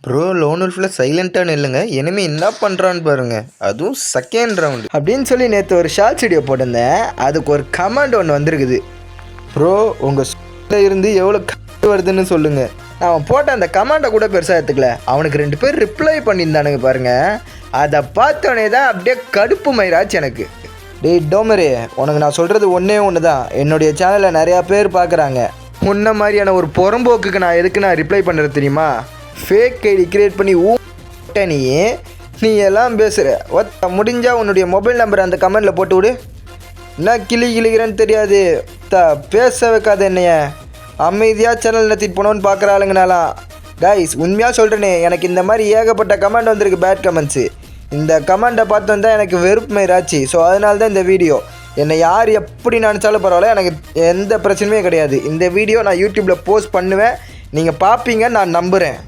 Bro loan உல்ஃபில் சைலண்ட்டாக நில்லுங்க. இனிமே என்ன பண்ணுறான்னு பாருங்க, அதுவும் செகண்ட் ரவுண்டு அப்படின்னு சொல்லி நேற்று ஒரு ஷார்ட்ஸ் வீடியோ போட்டிருந்தேன். அதுக்கு ஒரு கமெண்ட் ஒன்று வந்திருக்குது. ப்ரோ உங்கள் இருந்து எவ்வளோ வருதுன்னு சொல்லுங்கள். நான் போட்ட அந்த கமெண்ட்டை கூட பெருசாக எடுத்துக்கல. அவனுக்கு 2 பேர் ரிப்ளை பண்ணியிருந்தானுங்க பாருங்கள். அதை பார்த்தோன்னே தான் அப்படியே கடுப்பு மயிராச்சு எனக்கு. டேய் டோமரே, உனக்கு நான் சொல்கிறது ஒன்று தான். என்னுடைய சேனலில் நிறையா பேர் பார்க்குறாங்க. முன்ன மாதிரியான ஒரு புறம்போக்குக்கு நான் எதுக்கு நான் ரிப்ளை பண்ணுறது தெரியுமா? ஃபேக் ஐடி கிரியேட் பண்ணி நீ எல்லாம் பேசுகிற. முடிஞ்சால் உன்னுடைய மொபைல் நம்பர் அந்த கமெண்டில் போட்டு விடு. என்ன கிளிக்கிறேன்னு தெரியாது. பேச வைக்காத என்னைய. அமைதியாக சேனல் நடத்திட்டு போனோன்னு பார்க்குற ஆளுங்கனாலாம். கைஸ் உண்மையாக சொல்கிறேனே, எனக்கு இந்த மாதிரி ஏகப்பட்ட கமெண்ட் வந்திருக்கு, பேட் கமெண்ட்ஸு. இந்த கமெண்ட்டை பார்த்து வந்தால் எனக்கு வெறுப்பு மயிராச்சு. ஸோ அதனால தான் இந்த வீடியோ. என்னை யார் எப்படி நினச்சாலும் பரவாயில்ல, எனக்கு எந்த பிரச்சனையுமே கிடையாது. இந்த வீடியோ நான் யூடியூப்பில் போஸ்ட் பண்ணுவேன், நீங்கள் பார்ப்பீங்க நான் நம்புகிறேன்.